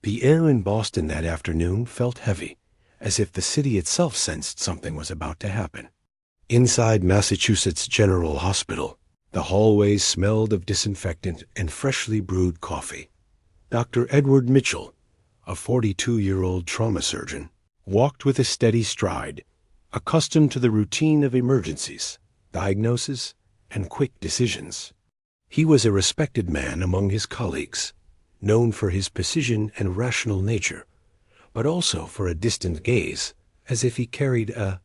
The air in Boston that afternoon felt heavy, as if the city itself sensed something was about to happen. Inside Massachusetts General Hospital, the hallways smelled of disinfectant and freshly brewed coffee. Dr. Edward Mitchell, a 42-year-old trauma surgeon, walked with a steady stride, accustomed to the routine of emergencies, diagnosis, and quick decisions. He was a respected man among his colleagues, known for his precision and rational nature, but also for a distant gaze, as if he carried a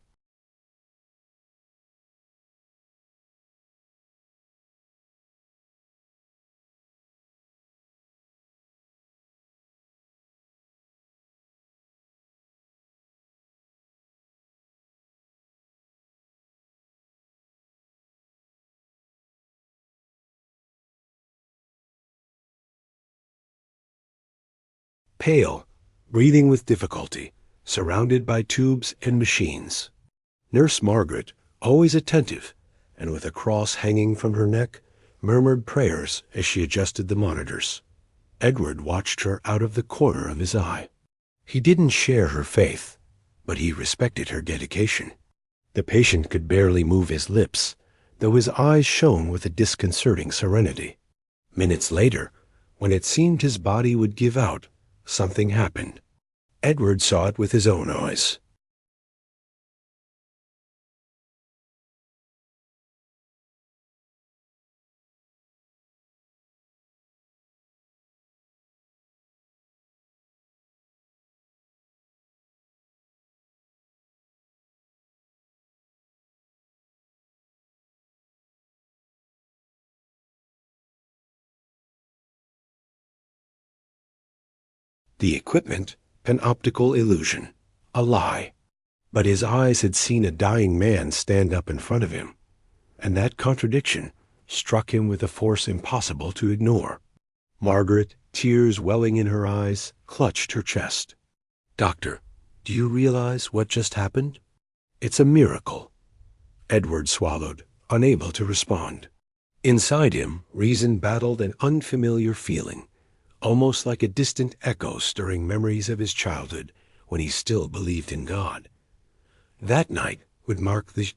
pale, breathing with difficulty, surrounded by tubes and machines. Nurse Margaret, always attentive, and with a cross hanging from her neck, murmured prayers as she adjusted the monitors. Edward watched her out of the corner of his eye. He didn't share her faith, but he respected her dedication. The patient could barely move his lips, though his eyes shone with a disconcerting serenity. Minutes later, when it seemed his body would give out, something happened. Edward saw it with his own eyes. The equipment, an optical illusion, a lie. But his eyes had seen a dying man stand up in front of him, and that contradiction struck him with a force impossible to ignore. Margaret, tears welling in her eyes, clutched her chest. "Doctor, do you realize what just happened? It's a miracle." Edward swallowed, unable to respond. Inside him, reason battled an unfamiliar feeling, almost like a distant echo stirring memories of his childhood when he still believed in God. That night would mark the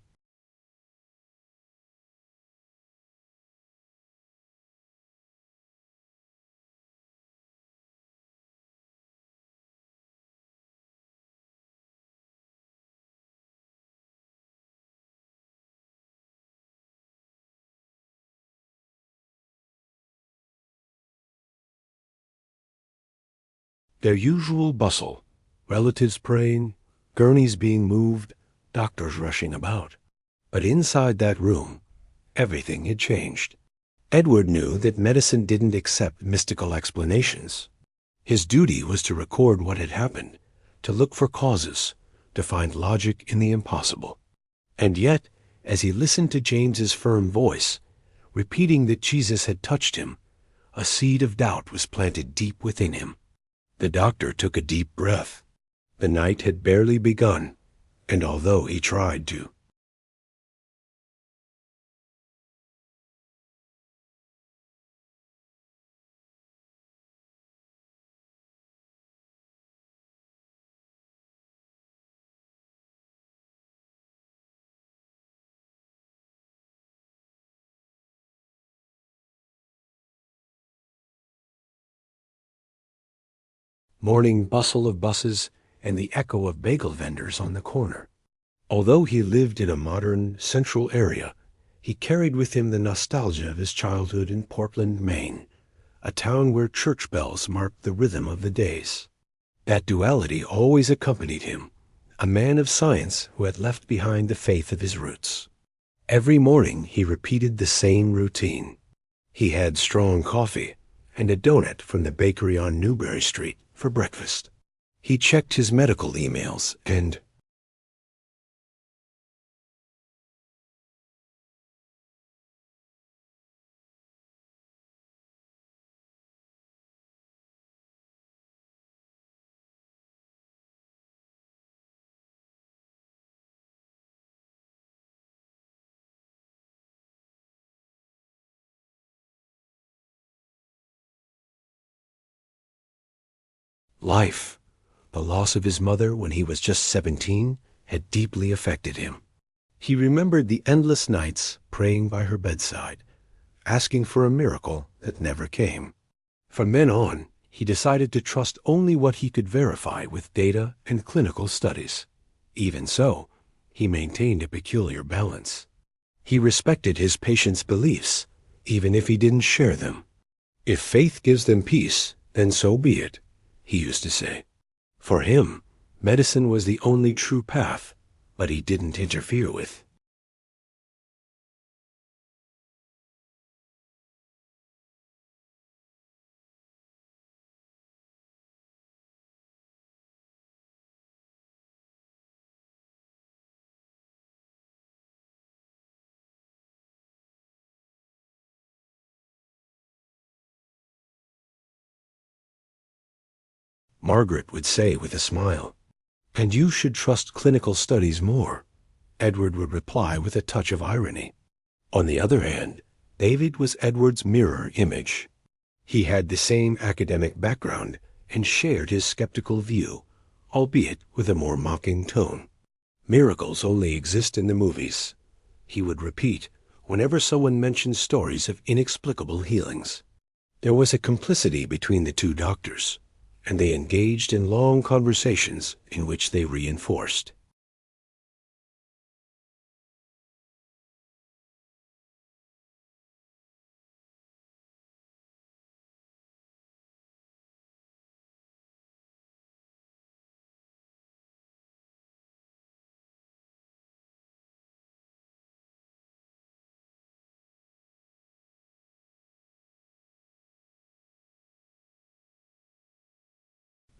their usual bustle, relatives praying, gurneys being moved, doctors rushing about. But inside that room, everything had changed. Edward knew that medicine didn't accept mystical explanations. His duty was to record what had happened, to look for causes, to find logic in the impossible. And yet, as he listened to James's firm voice, repeating that Jesus had touched him, a seed of doubt was planted deep within him. The doctor took a deep breath. The night had barely begun, and although he tried to, morning bustle of buses and the echo of bagel vendors on the corner. Although he lived in a modern, central area, he carried with him the nostalgia of his childhood in Portland, Maine, a town where church bells marked the rhythm of the days. That duality always accompanied him, a man of science who had left behind the faith of his roots. Every morning he repeated the same routine. He had strong coffee and a donut from the bakery on Newbury Street for breakfast. He checked his medical emails and Life, the loss of his mother when he was just 17, had deeply affected him. He remembered the endless nights praying by her bedside, asking for a miracle that never came. From then on, he decided to trust only what he could verify with data and clinical studies. Even so, he maintained a peculiar balance. He respected his patients' beliefs, even if he didn't share them. If faith gives them peace, then so be it, he used to say. For him, medicine was the only true path, but he didn't interfere with. Margaret would say with a smile, "And you should trust clinical studies more." Edward would reply with a touch of irony. On the other hand, David was Edward's mirror image. He had the same academic background and shared his skeptical view, albeit with a more mocking tone. Miracles only exist in the movies, he would repeat whenever someone mentioned stories of inexplicable healings. There was a complicity between the two doctors, and they engaged in long conversations in which they reinforced.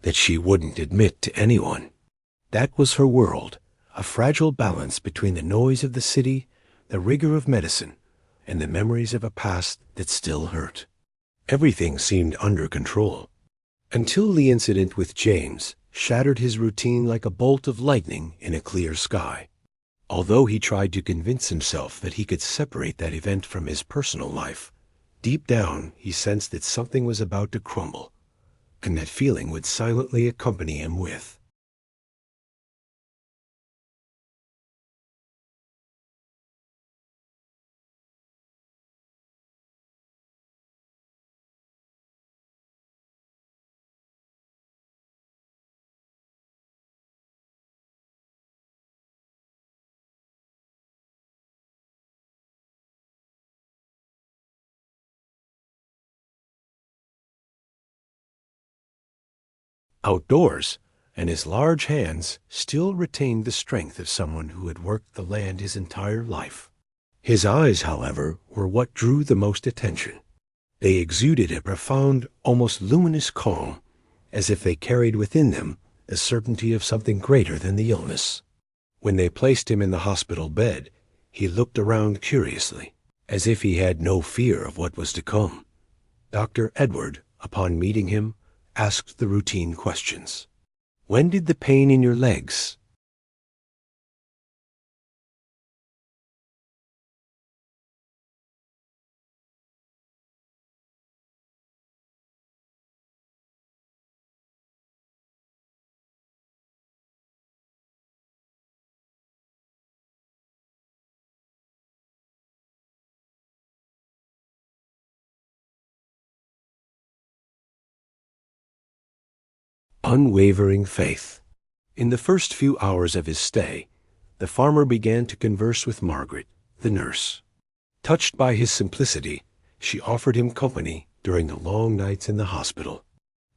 That she wouldn't admit to anyone. That was her world, a fragile balance between the noise of the city, the rigor of medicine, and the memories of a past that still hurt. Everything seemed under control, until the incident with James shattered his routine like a bolt of lightning in a clear sky. Although he tried to convince himself that he could separate that event from his personal life, deep down he sensed that something was about to crumble, and that feeling would silently accompany him with. Outdoors, and his large hands still retained the strength of someone who had worked the land his entire life. His eyes, however, were what drew the most attention. They exuded a profound, almost luminous calm, as if they carried within them a certainty of something greater than the illness. When they placed him in the hospital bed, he looked around curiously, as if he had no fear of what was to come. Dr. Edward, upon meeting him, asked the routine questions. "When did the pain in your legs?" Unwavering faith. In the first few hours of his stay, the farmer began to converse with Margaret, the nurse. Touched by his simplicity, she offered him company during the long nights in the hospital.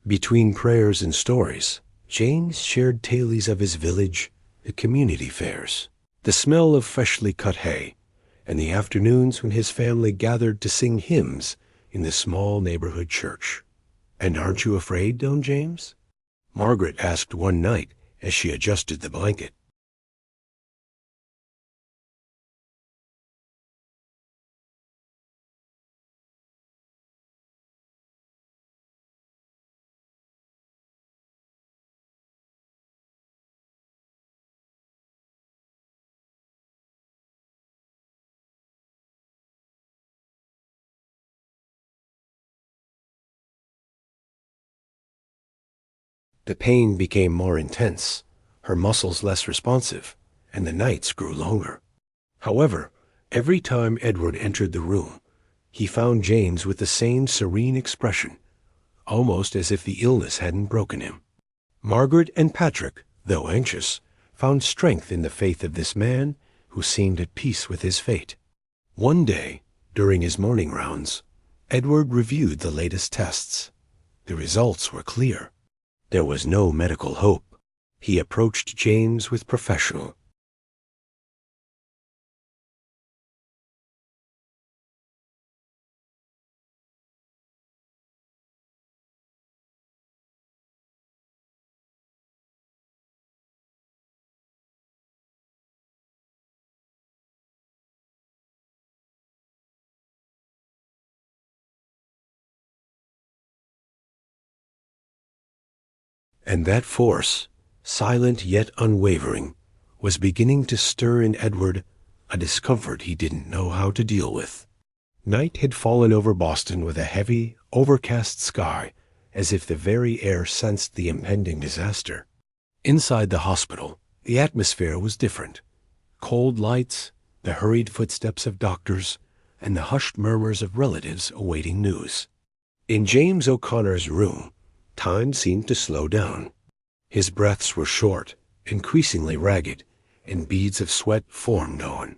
Between prayers and stories, James shared tales of his village, the community fairs, the smell of freshly cut hay, and the afternoons when his family gathered to sing hymns in the small neighborhood church. "And aren't you afraid, Don James?" Margaret asked one night as she adjusted the blanket. The pain became more intense, her muscles less responsive, and the nights grew longer. However, every time Edward entered the room, he found James with the same serene expression, almost as if the illness hadn't broken him. Margaret and Patrick, though anxious, found strength in the faith of this man who seemed at peace with his fate. One day, during his morning rounds, Edward reviewed the latest tests. The results were clear. There was no medical hope. He approached James with professional. And that force, silent yet unwavering, was beginning to stir in Edward a discomfort he didn't know how to deal with. Night had fallen over Boston with a heavy, overcast sky, as if the very air sensed the impending disaster. Inside the hospital, the atmosphere was different. Cold lights, the hurried footsteps of doctors, and the hushed murmurs of relatives awaiting news. In James O'Connor's room, time seemed to slow down. His breaths were short, increasingly ragged, and beads of sweat formed on.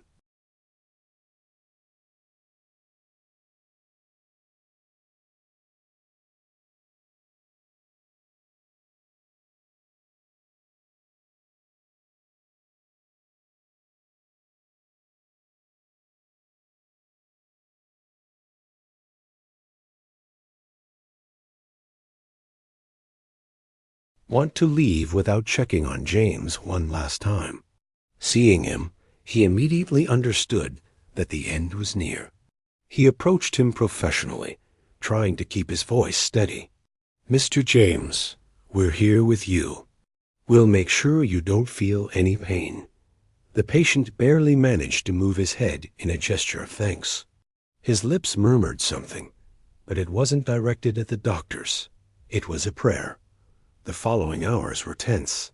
Want to leave without checking on James one last time. Seeing him, he immediately understood that the end was near. He approached him professionally, trying to keep his voice steady. "Mr. James, we're here with you. We'll make sure you don't feel any pain." The patient barely managed to move his head in a gesture of thanks. His lips murmured something, but it wasn't directed at the doctors. It was a prayer. The following hours were tense.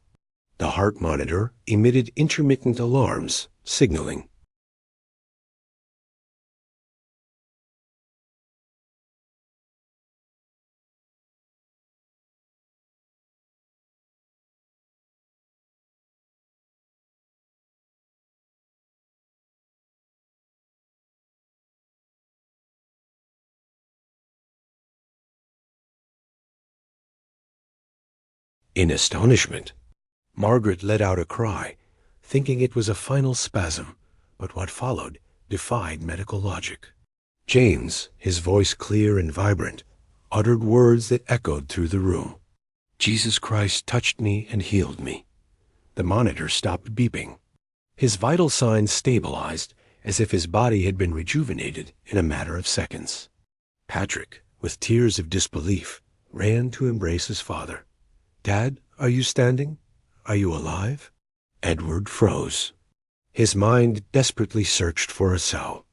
The heart monitor emitted intermittent alarms, signaling. In astonishment, Margaret let out a cry, thinking it was a final spasm, but what followed defied medical logic. James, his voice clear and vibrant, uttered words that echoed through the room. "Jesus Christ touched me and healed me." The monitor stopped beeping. His vital signs stabilized, as if his body had been rejuvenated in a matter of seconds. Patrick, with tears of disbelief, ran to embrace his father. "Dad, are you standing? Are you alive?" Edward froze. His mind desperately searched for a cell.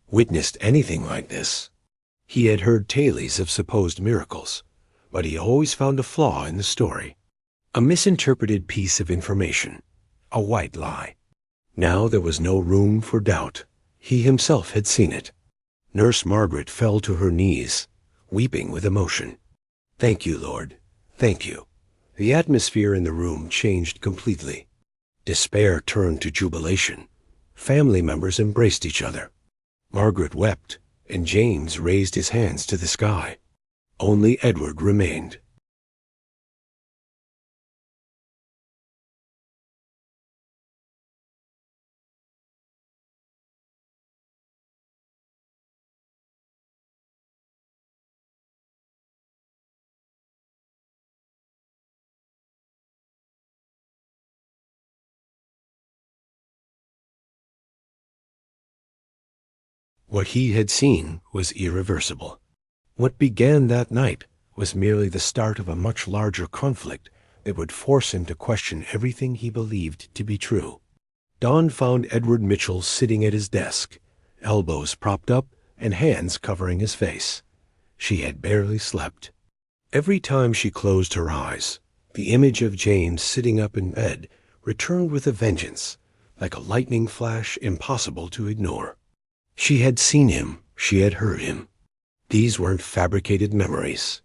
Witnessed anything like this? He had heard tales of supposed miracles, but he always found a flaw in the story. A misinterpreted piece of information. A white lie. Now there was no room for doubt. He himself had seen it. Nurse Margaret fell to her knees, weeping with emotion. "Thank you, Lord. Thank you." The atmosphere in the room changed completely. Despair turned to jubilation. Family members embraced each other. Margaret wept, and James raised his hands to the sky. Only Edward remained. What he had seen was irreversible. What began that night was merely the start of a much larger conflict that would force him to question everything he believed to be true. Dawn found Edward Mitchell sitting at his desk, elbows propped up and hands covering his face. She had barely slept. Every time she closed her eyes, the image of James sitting up in bed returned with a vengeance, like a lightning flash impossible to ignore. She had seen him, she had heard him. These weren't fabricated memories.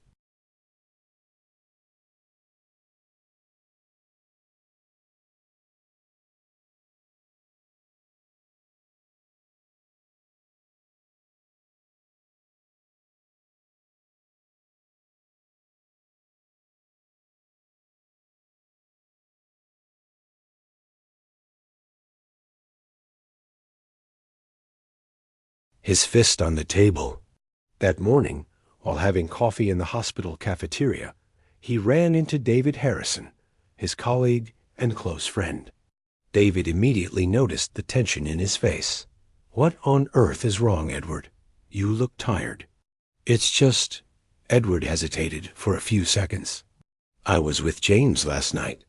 His fist on the table. That morning, while having coffee in the hospital cafeteria, he ran into David Harrison, his colleague and close friend. David immediately noticed the tension in his face. "What on earth is wrong, Edward? You look tired." "It's just—" Edward hesitated for a few seconds. "I was with James last night,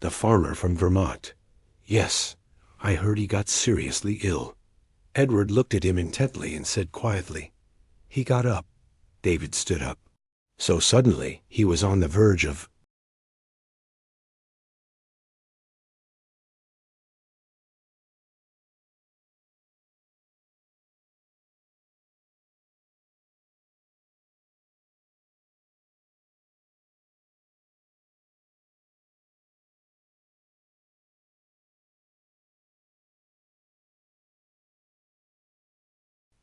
the farmer from Vermont. Yes, I heard he got seriously ill." Edward looked at him intently and said quietly, "He got up." David stood up. So suddenly he was on the verge of—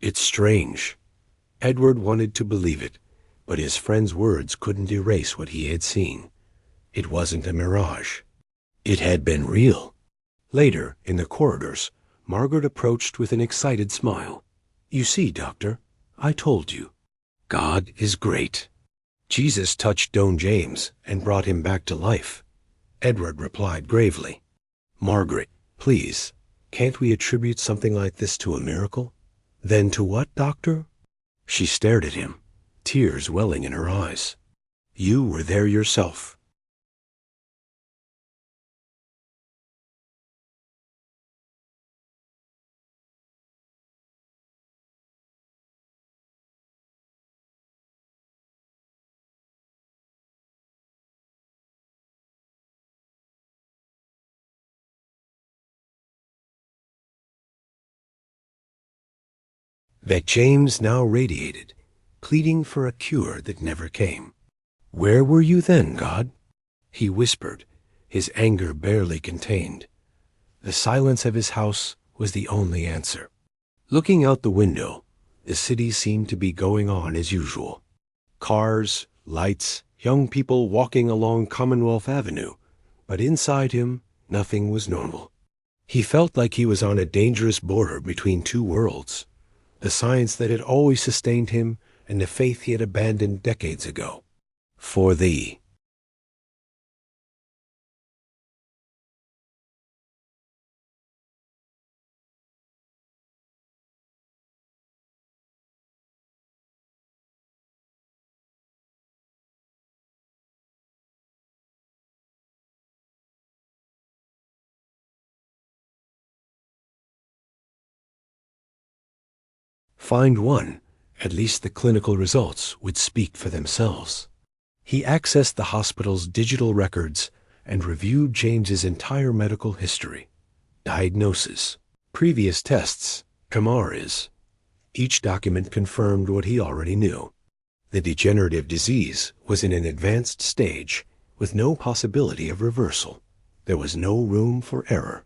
It's strange. Edward wanted to believe it, but his friend's words couldn't erase what he had seen. It wasn't a mirage. It had been real. Later, in the corridors, Margaret approached with an excited smile. "You see, Doctor, I told you. God is great. Jesus touched Don James and brought him back to life." Edward replied gravely, "Margaret, please, can't we attribute something like this to a miracle?" "Then to what, Doctor?" She stared at him, tears welling in her eyes. "You were there yourself." That James now radiated, pleading for a cure that never came. "Where were you then, God?" he whispered, his anger barely contained. The silence of his house was the only answer. Looking out the window, the city seemed to be going on as usual. Cars, lights, young people walking along Commonwealth Avenue, but inside him, nothing was normal. He felt like he was on a dangerous border between two worlds, the science that had always sustained him and the faith he had abandoned decades ago. For thee. Find one, at least the clinical results would speak for themselves. He accessed the hospital's digital records and reviewed James's entire medical history. Diagnosis, previous tests, MRIs. Each document confirmed what he already knew. The degenerative disease was in an advanced stage with no possibility of reversal. There was no room for error.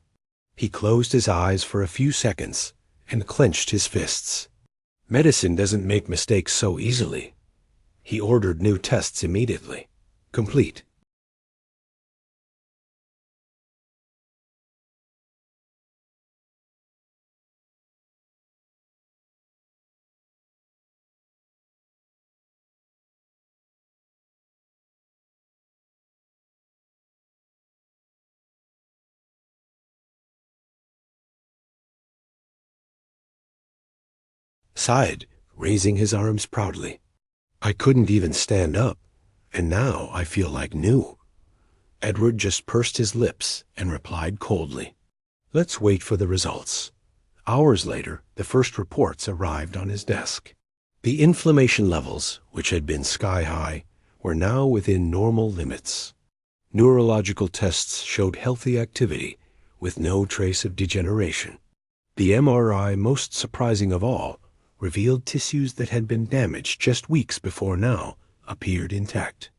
He closed his eyes for a few seconds and clenched his fists. Medicine doesn't make mistakes so easily. He ordered new tests immediately. Complete. sighed, raising his arms proudly. I couldn't even stand up, and now I feel like new. Edward just pursed his lips and replied coldly, "Let's wait for the results." Hours later, the first reports arrived on his desk. The inflammation levels, which had been sky high, were now within normal limits. Neurological tests showed healthy activity, with no trace of degeneration. The MRI, most surprising of all, revealed tissues that had been damaged just weeks before now appeared intact.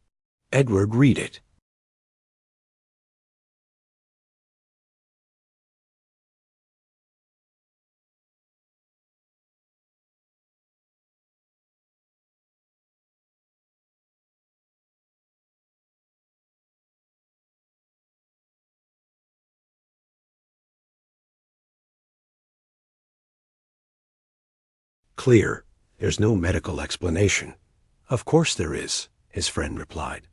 Edward, read it. Clear. There's no medical explanation. Of course there is, his friend replied.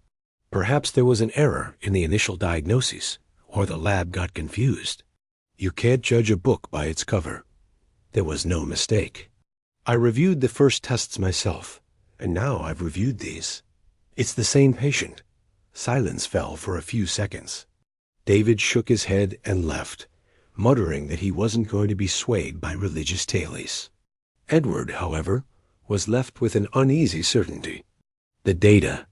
Perhaps there was an error in the initial diagnosis, or the lab got confused. You can't judge a book by its cover. There was no mistake. I reviewed the first tests myself, and now I've reviewed these. It's the same patient. Silence fell for a few seconds. David shook his head and left, muttering that he wasn't going to be swayed by religious tailies. Edward, however, was left with an uneasy certainty. The data.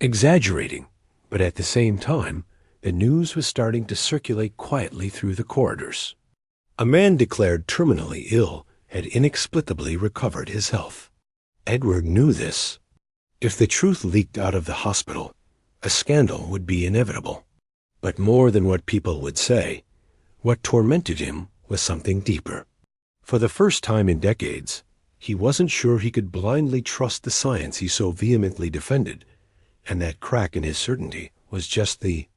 Exaggerating, but at the same time, the news was starting to circulate quietly through the corridors. A man declared terminally ill had inexplicably recovered his health. Edward knew this. If the truth leaked out of the hospital, a scandal would be inevitable. But more than what people would say, what tormented him was something deeper. For the first time in decades, he wasn't sure he could blindly trust the science he so vehemently defended, and that crack in his certainty was just the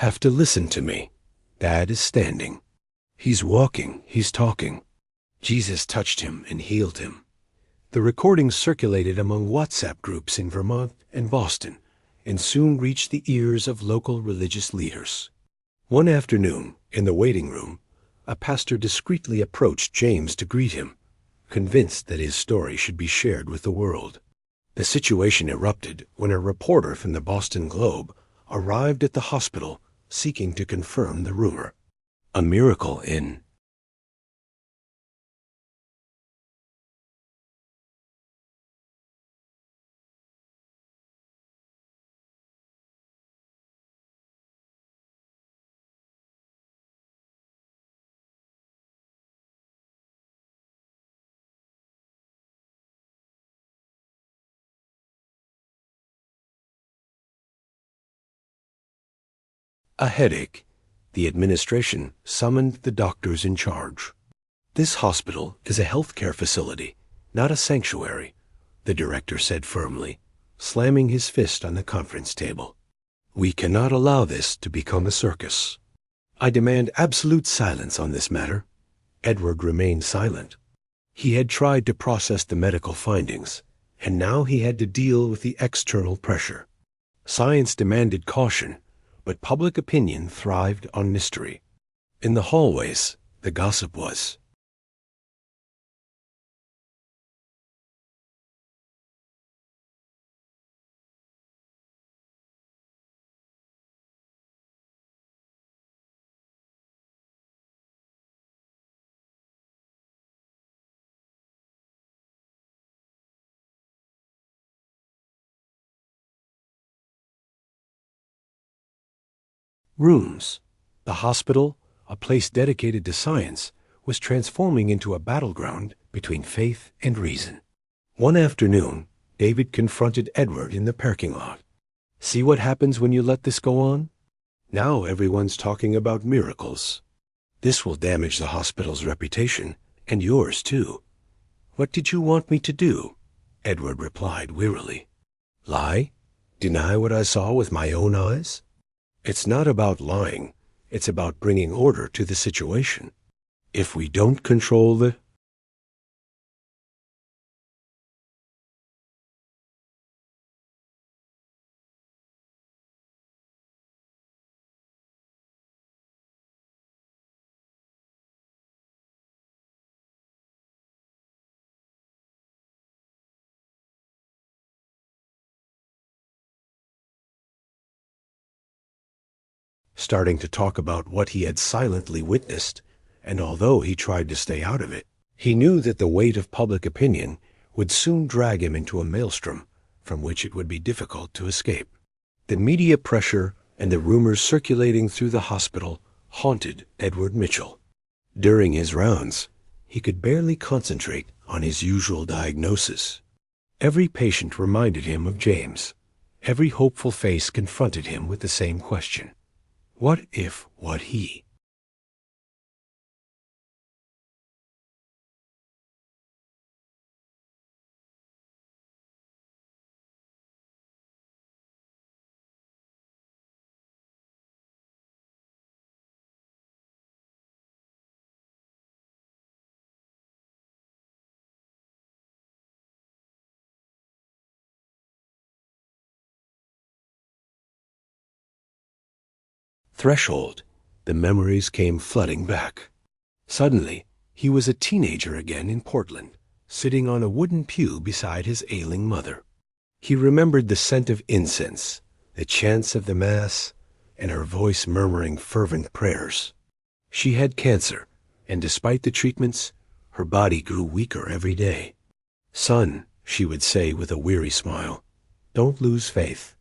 have to listen to me. Dad is standing. He's walking, he's talking. Jesus touched him and healed him. The recordings circulated among WhatsApp groups in Vermont and Boston and soon reached the ears of local religious leaders. One afternoon, in the waiting room, a pastor discreetly approached James to greet him, convinced that his story should be shared with the world. The situation erupted when a reporter from the Boston Globe arrived at the hospital seeking to confirm the rumor. A miracle in a headache. The administration summoned the doctors in charge. This hospital is a healthcare facility, not a sanctuary, the director said firmly, slamming his fist on the conference table. We cannot allow this to become a circus. I demand absolute silence on this matter. Edward remained silent. He had tried to process the medical findings, and now he had to deal with the external pressure. Science demanded caution, but public opinion thrived on mystery. In the hallways, the gossip was, Rooms. The hospital, a place dedicated to science, was transforming into a battleground between faith and reason. One afternoon, David confronted Edward in the parking lot. "See what happens when you let this go on? Now everyone's talking about miracles. This will damage the hospital's reputation, and yours too." "What did you want me to do?" Edward replied wearily. "Lie? Deny what I saw with my own eyes? It's not about lying. It's about bringing order to the situation. If we don't control the..." Starting to talk about what he had silently witnessed, and although he tried to stay out of it, he knew that the weight of public opinion would soon drag him into a maelstrom from which it would be difficult to escape. The media pressure and the rumors circulating through the hospital haunted Edward Mitchell. During his rounds, he could barely concentrate on his usual diagnosis. Every patient reminded him of James. Every hopeful face confronted him with the same question. What if what he? Threshold. The memories came flooding back. Suddenly, he was a teenager again in Portland, sitting on a wooden pew beside his ailing mother. He remembered the scent of incense, the chants of the Mass, and her voice murmuring fervent prayers. She had cancer, and despite the treatments, her body grew weaker every day. "Son," she would say with a weary smile, "don't lose faith.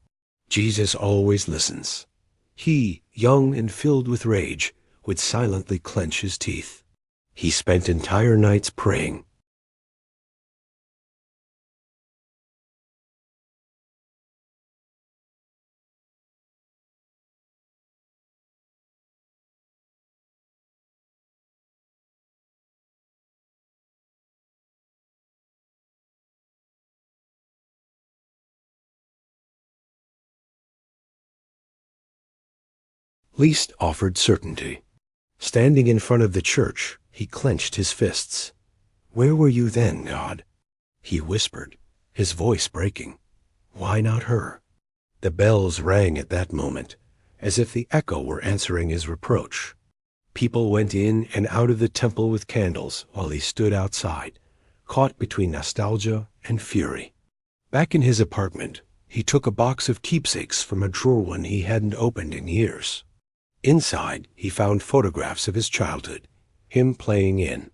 Jesus always listens." He, young and filled with rage, would silently clench his teeth. He spent entire nights praying. Least offered certainty. Standing in front of the church, he clenched his fists. "Where were you then, God?" He whispered, his voice breaking. "Why not her?" The bells rang at that moment, as if the echo were answering his reproach. People went in and out of the temple with candles while he stood outside, caught between nostalgia and fury. Back in his apartment, he took a box of keepsakes from a drawer one he hadn't opened in years. Inside, he found photographs of his childhood, him playing in.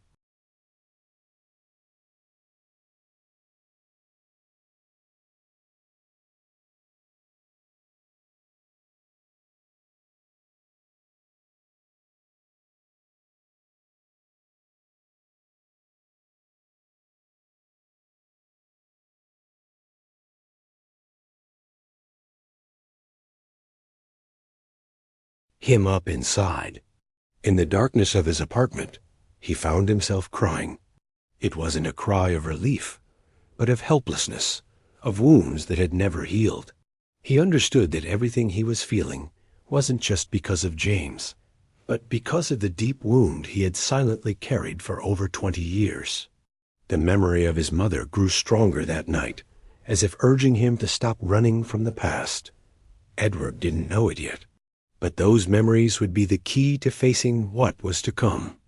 Him up inside. In the darkness of his apartment, he found himself crying. It wasn't a cry of relief, but of helplessness, of wounds that had never healed. He understood that everything he was feeling wasn't just because of James, but because of the deep wound he had silently carried for over 20 years. The memory of his mother grew stronger that night, as if urging him to stop running from the past. Edward didn't know it yet, but those memories would be the key to facing what was to come.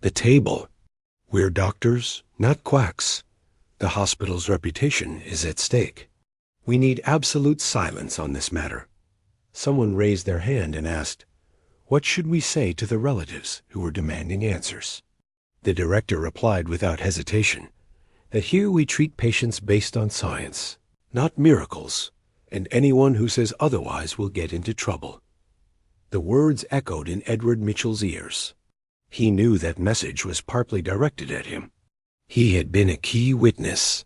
The The table. We're doctors, not quacks. The hospital's reputation is at stake. We need absolute silence on this matter. Someone raised their hand and asked, what should we say to the relatives who were demanding answers? The director replied without hesitation that here we treat patients based on science, not miracles, and anyone who says otherwise will get into trouble. The words echoed in Edward Mitchell's ears. He knew that message was partly directed at him. He had been a key witness.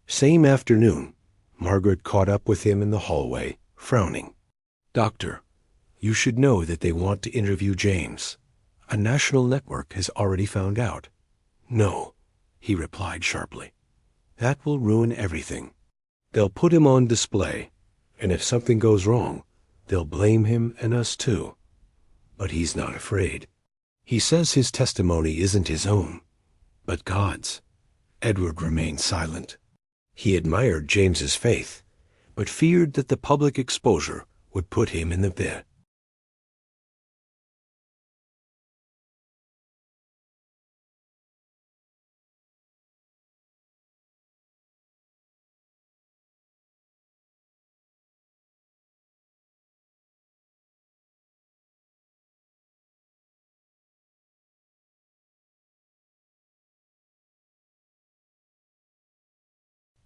Same afternoon, Margaret caught up with him in the hallway, frowning. Doctor, you should know that they want to interview James. A national network has already found out. No, he replied sharply. That will ruin everything. They'll put him on display, and if something goes wrong, they'll blame him and us too. But he's not afraid. He says his testimony isn't his own, but God's. Edward remained silent. He admired James's faith, but feared that the public exposure would put him in the pit.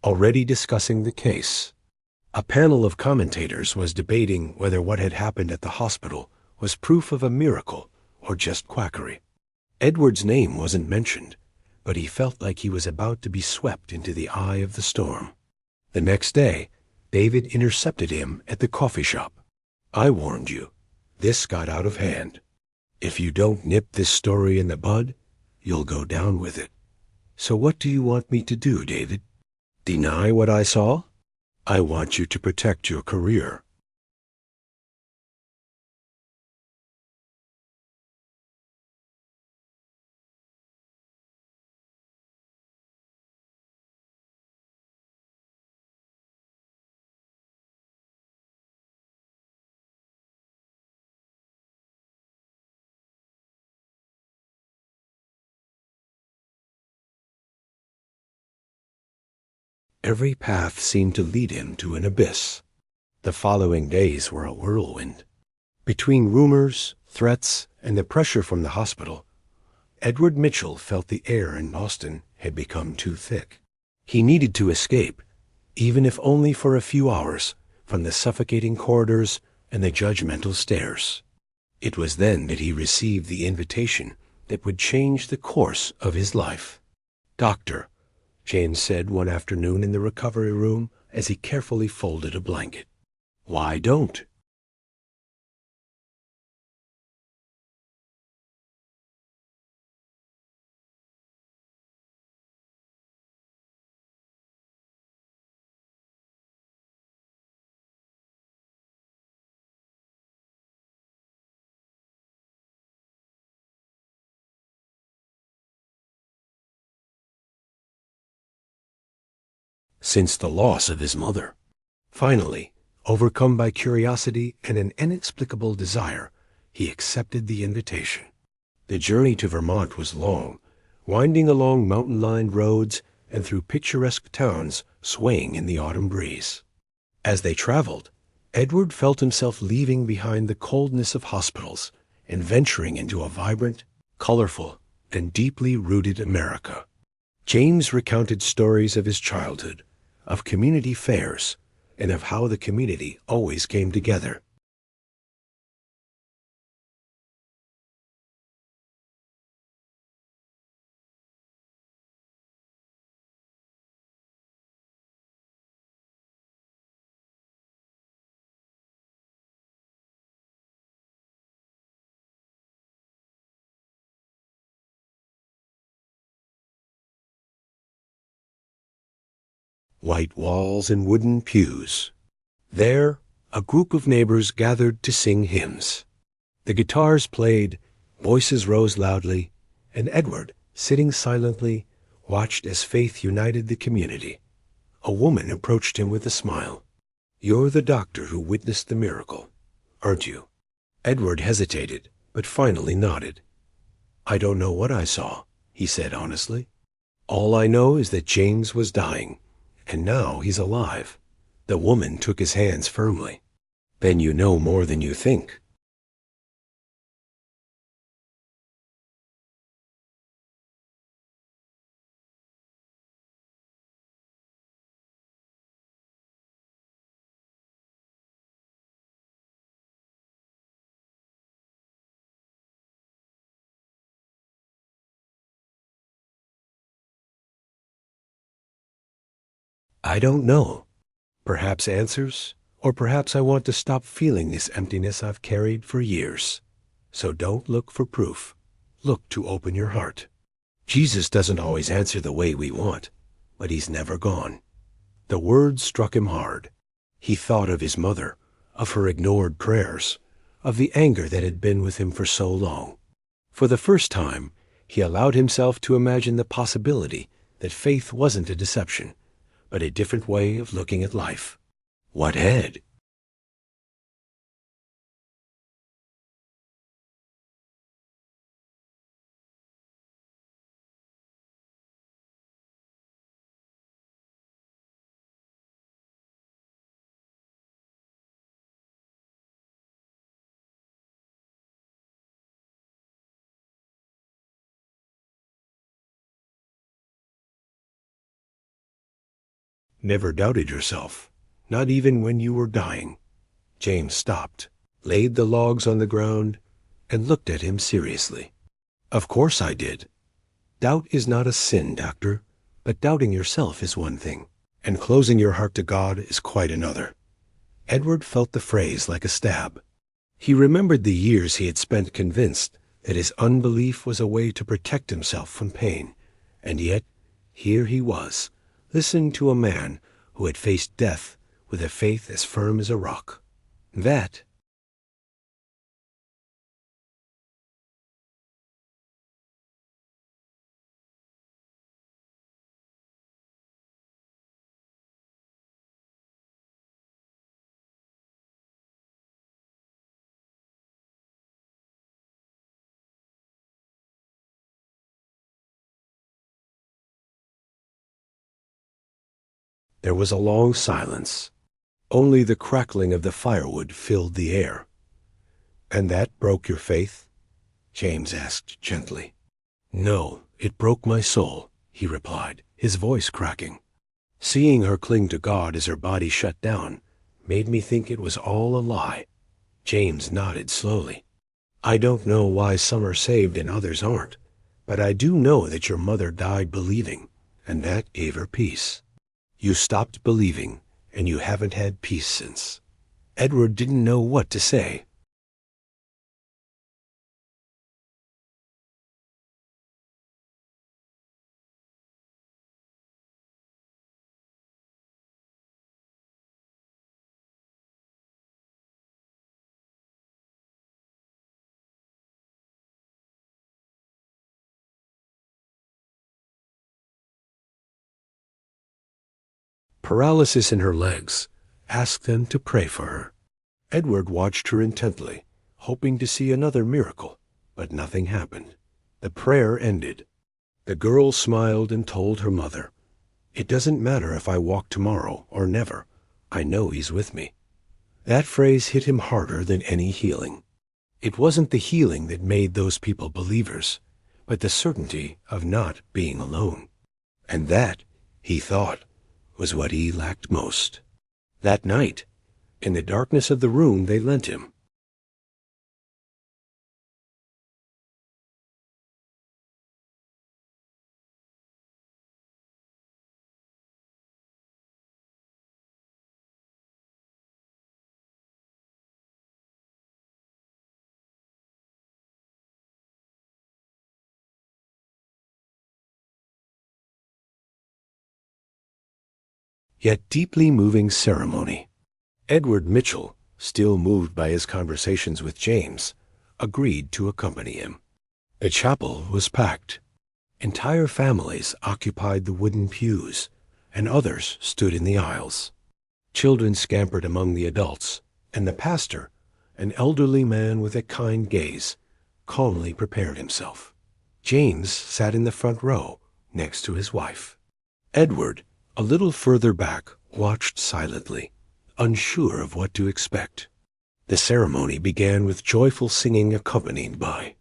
Already discussing the case. A panel of commentators was debating whether what had happened at the hospital was proof of a miracle or just quackery. Edward's name wasn't mentioned, but he felt like he was about to be swept into the eye of the storm. The next day, David intercepted him at the coffee shop. I warned you. This got out of hand. If you don't nip this story in the bud, you'll go down with it. So what do you want me to do, David? Deny what I saw? I want you to protect your career. Every path seemed to lead him to an abyss. The following days were a whirlwind. Between rumors, threats, and the pressure from the hospital, Edward Mitchell felt the air in Boston had become too thick. He needed to escape, even if only for a few hours, from the suffocating corridors and the judgmental stares. It was then that he received the invitation that would change the course of his life. Doctor, James said one afternoon in the recovery room as he carefully folded a blanket. Why don't? Since the loss of his mother. Finally, overcome by curiosity and an inexplicable desire, he accepted the invitation. The journey to Vermont was long, winding along mountain-lined roads and through picturesque towns swaying in the autumn breeze. As they traveled, Edward felt himself leaving behind the coldness of hospitals and venturing into a vibrant, colorful, and deeply rooted America. James recounted stories of his childhood, of community fairs, and of how the community always came together. white walls and wooden pews. There, a group of neighbors gathered to sing hymns. The guitars played, voices rose loudly, and Edward, sitting silently, watched as faith united the community. A woman approached him with a smile. "You're the doctor who witnessed the miracle, aren't you?" Edward hesitated, but finally nodded. "I don't know what I saw," he said honestly. "All I know is that James was dying, and now he's alive." The woman took his hands firmly. "Then you know more than you think." "I don't know. Perhaps answers, or perhaps I want to stop feeling this emptiness I've carried for years. So don't look for proof. Look to open your heart. Jesus doesn't always answer the way we want, but he's never gone." The words struck him hard. He thought of his mother, of her ignored prayers, of the anger that had been with him for so long. For the first time, he allowed himself to imagine the possibility that faith wasn't a deception, but a different way of looking at life. What had? Never doubted yourself, not even when you were dying. James stopped, laid the logs on the ground, and looked at him seriously. "Of course I did. Doubt is not a sin, doctor, but doubting yourself is one thing, and closing your heart to God is quite another." Edward felt the phrase like a stab. He remembered the years he had spent convinced that his unbelief was a way to protect himself from pain, and yet here he was, listening to a man who had faced death with a faith as firm as a rock. That there was a long silence. Only the crackling of the firewood filled the air. "And that broke your faith?" James asked gently. "No, it broke my soul," he replied, his voice cracking. "Seeing her cling to God as her body shut down made me think it was all a lie." James nodded slowly. "I don't know why some are saved and others aren't, but I do know that your mother died believing, and that gave her peace. You stopped believing, and you haven't had peace since." Edward didn't know what to say. Paralysis in her legs asked them to pray for her. Edward watched her intently, hoping to see another miracle, but nothing happened. The prayer ended. The girl smiled and told her mother, "It doesn't matter if I walk tomorrow or never. I know he's with me." That phrase hit him harder than any healing. It wasn't the healing that made those people believers, but the certainty of not being alone. And that, he thought, was what he lacked most. That night, in the darkness of the room they lent him, yet deeply moving ceremony. Edward Mitchell, still moved by his conversations with James, agreed to accompany him. The chapel was packed. Entire families occupied the wooden pews, and others stood in the aisles. Children scampered among the adults, and the pastor, an elderly man with a kind gaze, calmly prepared himself. James sat in the front row, next to his wife. Edward, a little further back, watched silently, unsure of what to expect. The ceremony began with joyful singing accompanied by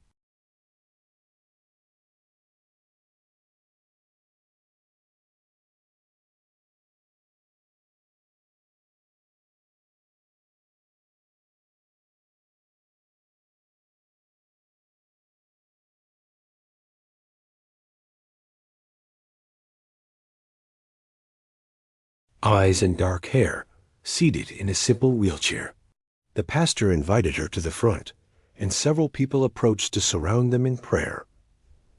eyes and dark hair, seated in a simple wheelchair. The pastor invited her to the front, and several people approached to surround them in prayer.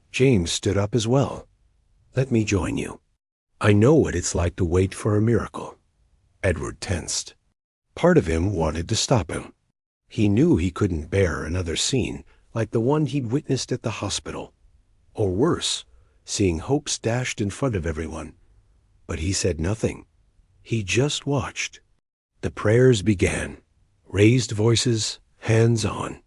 James stood up as well. "Let me join you. I know what it's like to wait for a miracle." Edward tensed. Part of him wanted to stop him. He knew he couldn't bear another scene like the one he'd witnessed at the hospital, or worse, seeing hopes dashed in front of everyone. But he said nothing. He just watched. The prayers began, raised voices, hands on.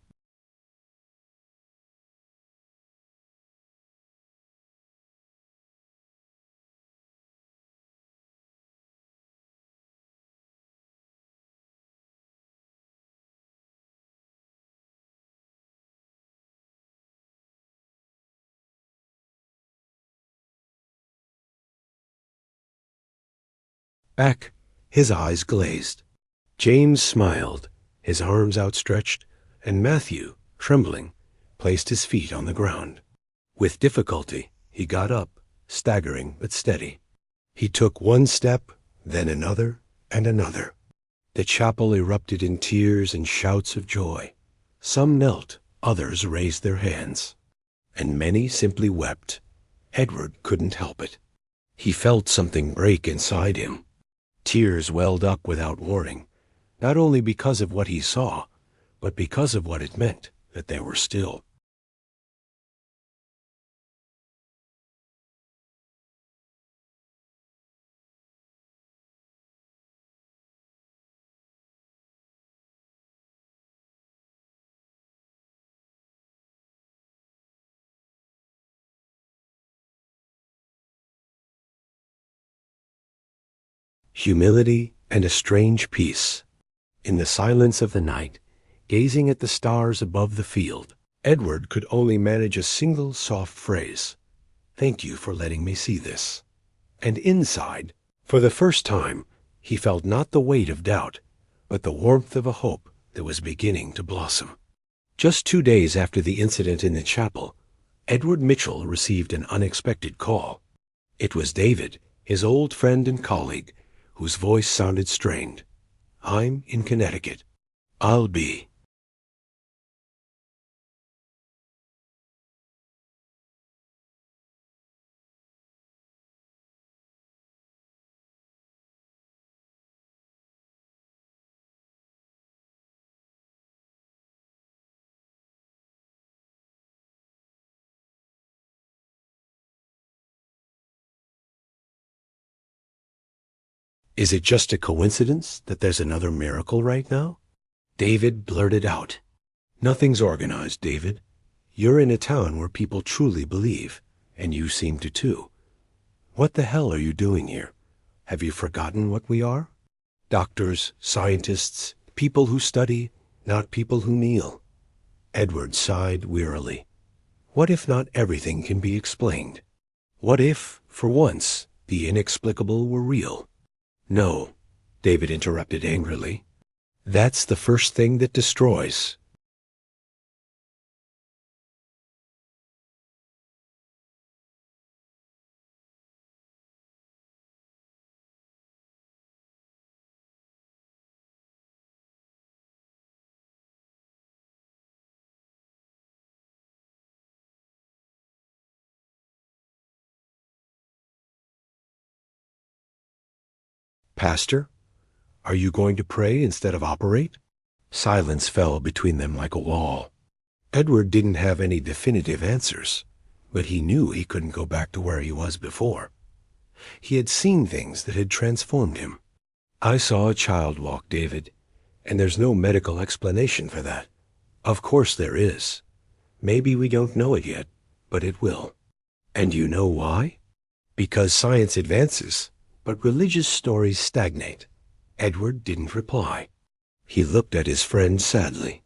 Back, his eyes glazed. James smiled, his arms outstretched, and Matthew, trembling, placed his feet on the ground. With difficulty, he got up, staggering but steady. He took one step, then another and another. The chapel erupted in tears and shouts of joy. Some knelt, others raised their hands, and many simply wept. Edward couldn't help it. He felt something break inside him. Tears welled up without warning, not only because of what he saw, but because of what it meant that they were still. Humility and a strange peace. In the silence of the night, gazing at the stars above the field, Edward could only manage a single soft phrase: "Thank you for letting me see this." And inside, for the first time, he felt not the weight of doubt, but the warmth of a hope that was beginning to blossom. Just 2 days after the incident in the chapel, Edward Mitchell received an unexpected call. It was David, his old friend and colleague, whose voice sounded strained. "I'm in Connecticut. I'll be." "Is it just a coincidence that there's another miracle right now?" David blurted out. "Nothing's organized, David. You're in a town where people truly believe, and you seem to too. What the hell are you doing here? Have you forgotten what we are? Doctors, scientists, people who study, not people who kneel." Edward sighed wearily. What if not everything can be explained? What if, for once, the inexplicable were real? "No," David interrupted angrily. "That's the first thing that destroys." Pastor, are you going to pray instead of operate? Silence fell between them like a wall. Edward didn't have any definitive answers, but he knew he couldn't go back to where he was before. He had seen things that had transformed him. I saw a child walk, David, and there's no medical explanation for that. Of course there is. Maybe we don't know it yet, but it will. And you know why? Because science advances, but religious stories stagnate. Edward didn't reply. He looked at his friend sadly.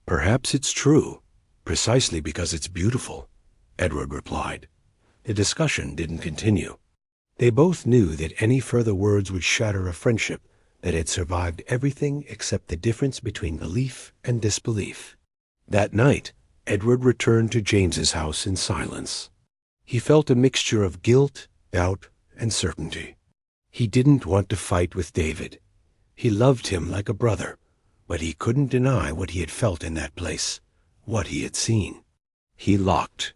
Perhaps it's true, precisely because it's beautiful, Edward replied. The discussion didn't continue. They both knew that any further words would shatter a friendship that had survived everything except the difference between belief and disbelief. That night, Edward returned to James's house in silence. He felt a mixture of guilt, doubt, and certainty. He didn't want to fight with David. He loved him like a brother, but he couldn't deny what he had felt in that place, what he had seen. He locked.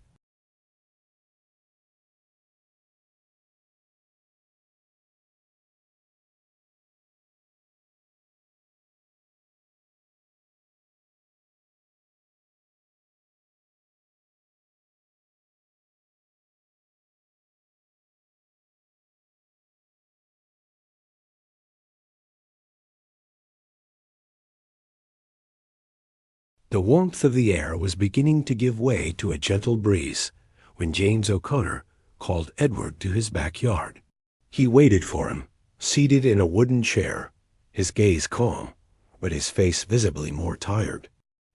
The warmth of the air was beginning to give way to a gentle breeze when James O'Connor called Edward to his backyard. He waited for him, seated in a wooden chair, his gaze calm, but his face visibly more tired.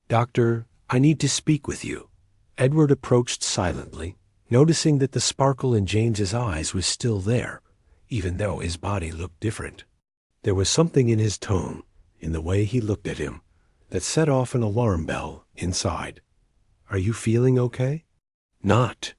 "Doctor, I need to speak with you." Edward approached silently, noticing that the sparkle in James's eyes was still there, even though his body looked different. There was something in his tone, in the way he looked at him, that set off an alarm bell inside. "Are you feeling okay?" "Not."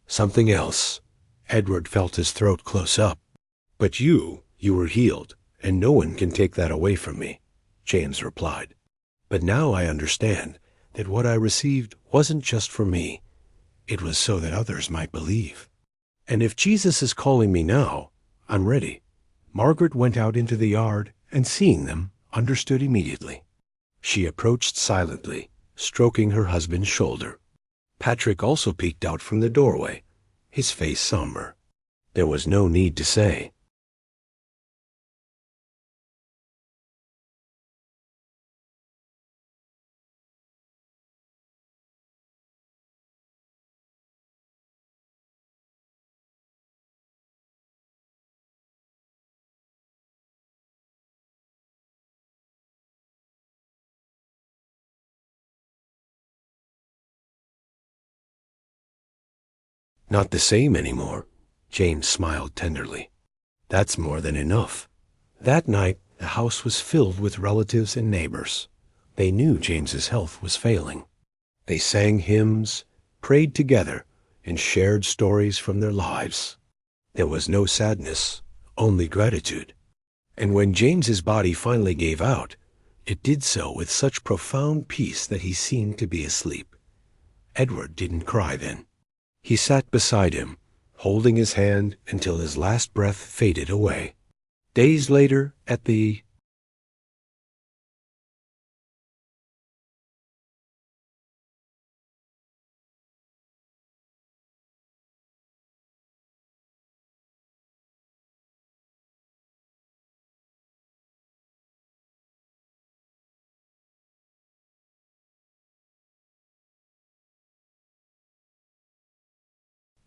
"Something else." Edward felt his throat close up. "But you were healed, and no one can take that away from me," James replied. "But now I understand that what I received wasn't just for me. It was so that others might believe. And if Jesus is calling me now, I'm ready." Margaret went out into the yard and, seeing them, understood immediately. She approached silently, stroking her husband's shoulder. Patrick also peeked out from the doorway, his face somber. There was no need to say. "Not the same anymore," James smiled tenderly. "That's more than enough." That night, the house was filled with relatives and neighbors. They knew James's health was failing. They sang hymns, prayed together, and shared stories from their lives. There was no sadness, only gratitude. And when James's body finally gave out, it did so with such profound peace that he seemed to be asleep. Edward didn't cry then. He sat beside him, holding his hand until his last breath faded away. Days later, at the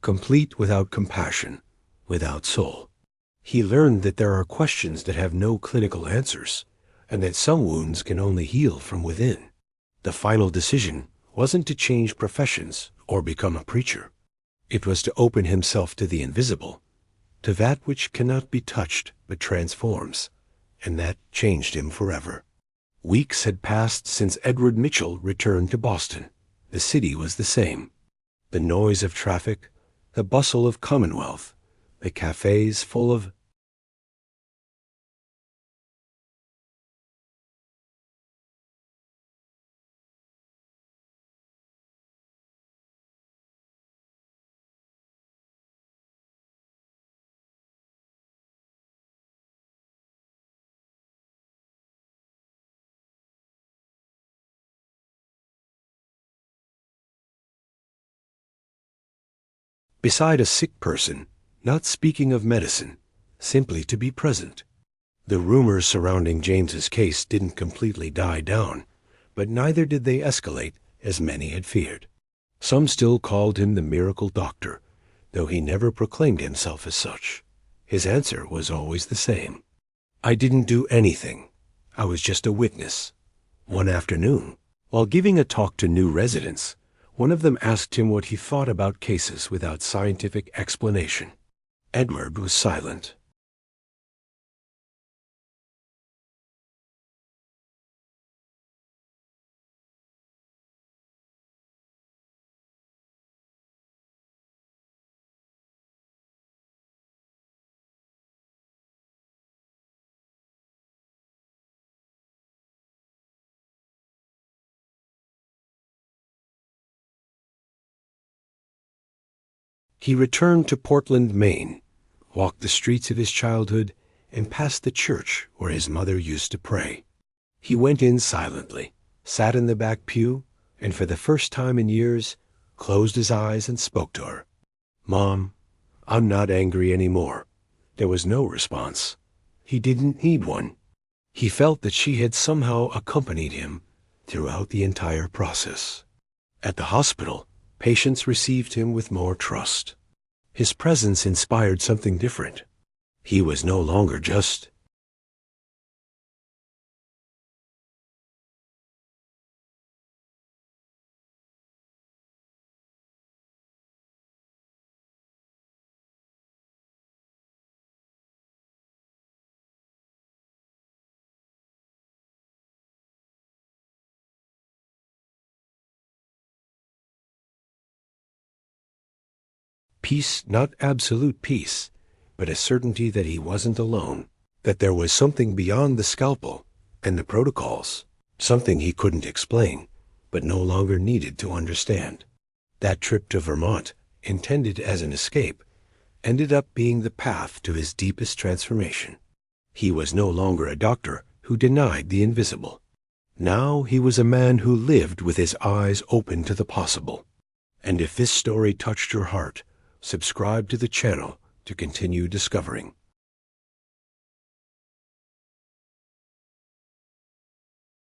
complete without compassion, without soul. He learned that there are questions that have no clinical answers, and that some wounds can only heal from within. The final decision wasn't to change professions or become a preacher. It was to open himself to the invisible, to that which cannot be touched but transforms, and that changed him forever. Weeks had passed since Edward Mitchell returned to Boston. The city was the same. The noise of traffic, the bustle of Commonwealth, the cafes full of beside a sick person, not speaking of medicine, simply to be present. The rumors surrounding James's case didn't completely die down, but neither did they escalate as many had feared. Some still called him the miracle doctor, though he never proclaimed himself as such. His answer was always the same. I didn't do anything. I was just a witness. One afternoon, while giving a talk to new residents, one of them asked him what he thought about cases without scientific explanation. Edward was silent. He returned to Portland, Maine, walked the streets of his childhood, and passed the church where his mother used to pray. He went in silently, sat in the back pew, and for the first time in years, closed his eyes and spoke to her. "Mom, I'm not angry anymore." There was no response. He didn't need one. He felt that she had somehow accompanied him throughout the entire process. At the hospital, patients received him with more trust. His presence inspired something different. He was no longer just peace, not absolute peace, but a certainty that he wasn't alone, that there was something beyond the scalpel and the protocols, something he couldn't explain, but no longer needed to understand. That trip to Vermont, intended as an escape, ended up being the path to his deepest transformation. He was no longer a doctor who denied the invisible. Now he was a man who lived with his eyes open to the possible. And if this story touched your heart, subscribe to the channel to continue discovering.